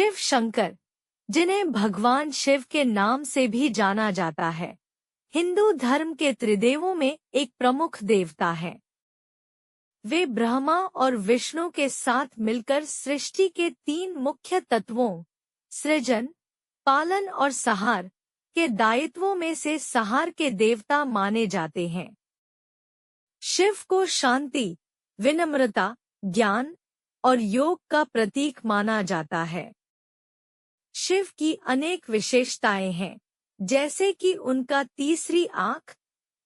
शिव शंकर, जिन्हें भगवान शिव के नाम से भी जाना जाता है, हिंदू धर्म के त्रिदेवों में एक प्रमुख देवता हैं। वे ब्रह्मा और विष्णु के साथ मिलकर सृष्टि के 3 मुख्य तत्वों सृजन, पालन और संहार के दायित्वों में से संहार के देवता माने जाते हैं। शिव को शांति, विनम्रता, ज्ञान और योग का प्रतीक माना जाता है। शिव की अनेक विशेषताएं हैं, जैसे कि उनका तीसरी आंख,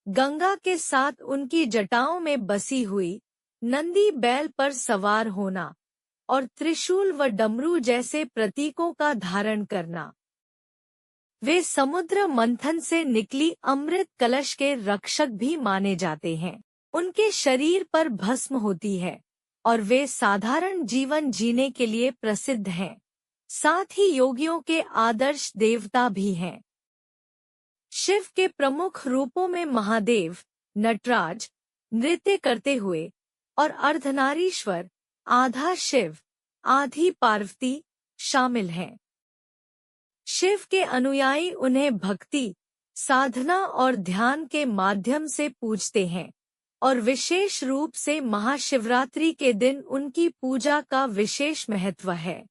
गंगा के साथ उनकी जटाओं में बसी हुई, नंदी बैल पर सवार होना और त्रिशूल व डमरू जैसे प्रतीकों का धारण करना। वे समुद्र मंथन से निकली अमृत कलश के रक्षक भी माने जाते हैं। उनके शरीर पर भस्म होती है और वे साधारण जीवन जीने के लिए प्रसिद्ध हैं। साथ ही योगियों के आदर्श देवता भी हैं। शिव के प्रमुख रूपों में महादेव, नटराज, नृत्य करते हुए और अर्धनारीश्वर, आधा शिव, आधी पार्वती शामिल हैं। शिव के अनुयायी उन्हें भक्ति, साधना और ध्यान के माध्यम से पूजते हैं और विशेष रूप से महाशिवरात्रि के दिन उनकी पूजा का विशेष महत्व है।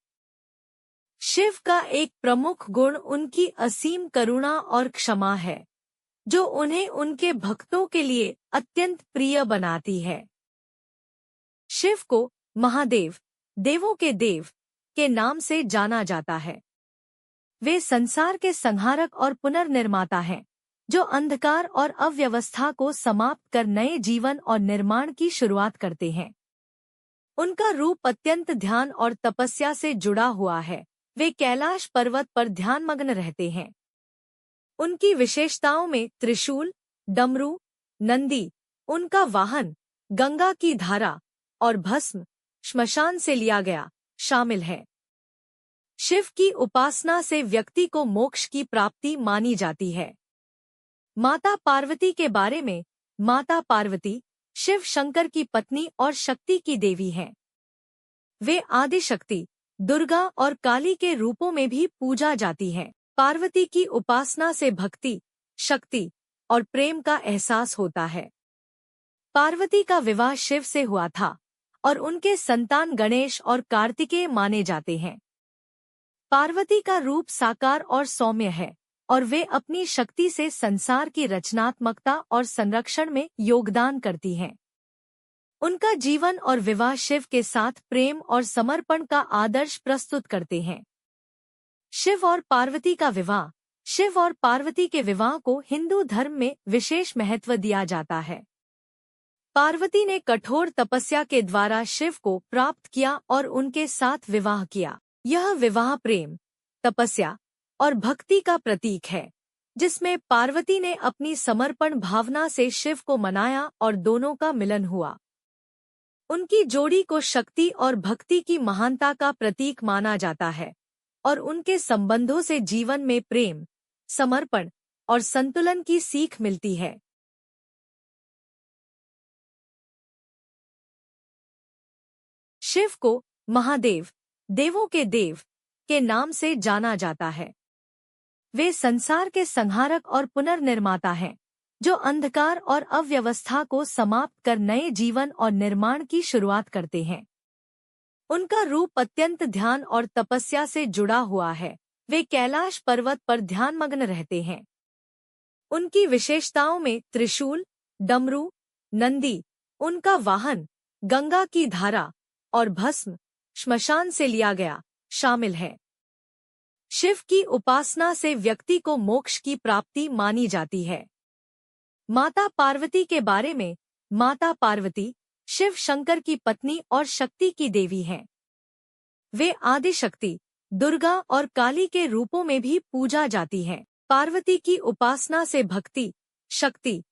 शिव का एक प्रमुख गुण उनकी असीम करुणा और क्षमा है, जो उन्हें उनके भक्तों के लिए अत्यंत प्रिय बनाती है। शिव को महादेव, देवों के देव, के नाम से जाना जाता है। वे संसार के संहारक और पुनर्निर्माता हैं, जो अंधकार और अव्यवस्था को समाप्त कर नए जीवन और निर्माण की शुरुआत करते हैं। उनका रूप अत्यंत ध्यान और तपस्या से जुड़ा हुआ है। वे कैलाश पर्वत पर ध्यानमग्न रहते हैं। उनकी विशेषताओं में त्रिशूल, डमरू, नंदी, उनका वाहन, गंगा की धारा और भस्म, श्मशान से लिया गया, शामिल है। शिव की उपासना से व्यक्ति को मोक्ष की प्राप्ति मानी जाती है। माता पार्वती के बारे में, माता पार्वती शिव शंकर की पत्नी और शक्ति की देवी हैं। वे आदि शक्ति, दुर्गा और काली के रूपों में भी पूजा जाती हैं। पार्वती की उपासना से भक्ति, शक्ति और प्रेम का एहसास होता है। पार्वती का विवाह शिव से हुआ था और उनके संतान गणेश और कार्तिकेय माने जाते हैं। पार्वती का रूप साकार और सौम्य है और वे अपनी शक्ति से संसार की रचनात्मकता और संरक्षण में योगदान करती हैं। उनका जीवन और विवाह शिव के साथ प्रेम और समर्पण का आदर्श प्रस्तुत करते हैं। शिव और पार्वती का विवाह, शिव और पार्वती के विवाह को हिंदू धर्म में विशेष महत्व दिया जाता है। पार्वती ने कठोर तपस्या के द्वारा शिव को प्राप्त किया और उनके साथ विवाह किया। यह विवाह प्रेम, तपस्या और भक्ति का प्रतीक है, जिसमें पार्वती ने अपनी समर्पण भावना से शिव को मनाया और दोनों का मिलन हुआ। उनकी जोड़ी को शक्ति और भक्ति की महानता का प्रतीक माना जाता है और उनके संबंधों से जीवन में प्रेम, समर्पण और संतुलन की सीख मिलती है। शिव को महादेव, देवों के देव, के नाम से जाना जाता है। वे संसार के संहारक और पुनर्निर्माता हैं, जो अंधकार और अव्यवस्था को समाप्त कर नए जीवन और निर्माण की शुरुआत करते हैं। उनका रूप अत्यंत ध्यान और तपस्या से जुड़ा हुआ है। वे कैलाश पर्वत पर ध्यानमग्न रहते हैं। उनकी विशेषताओं में त्रिशूल, डमरू, नंदी, उनका वाहन, गंगा की धारा और भस्म, श्मशान से लिया गया, शामिल है। शिव की उपासना से व्यक्ति को मोक्ष की प्राप्ति मानी जाती है। माता पार्वती के बारे में, माता पार्वती शिव शंकर की पत्नी और शक्ति की देवी हैं। वे आदि शक्ति, दुर्गा और काली के रूपों में भी पूजा जाती हैं। पार्वती की उपासना से भक्ति, शक्ति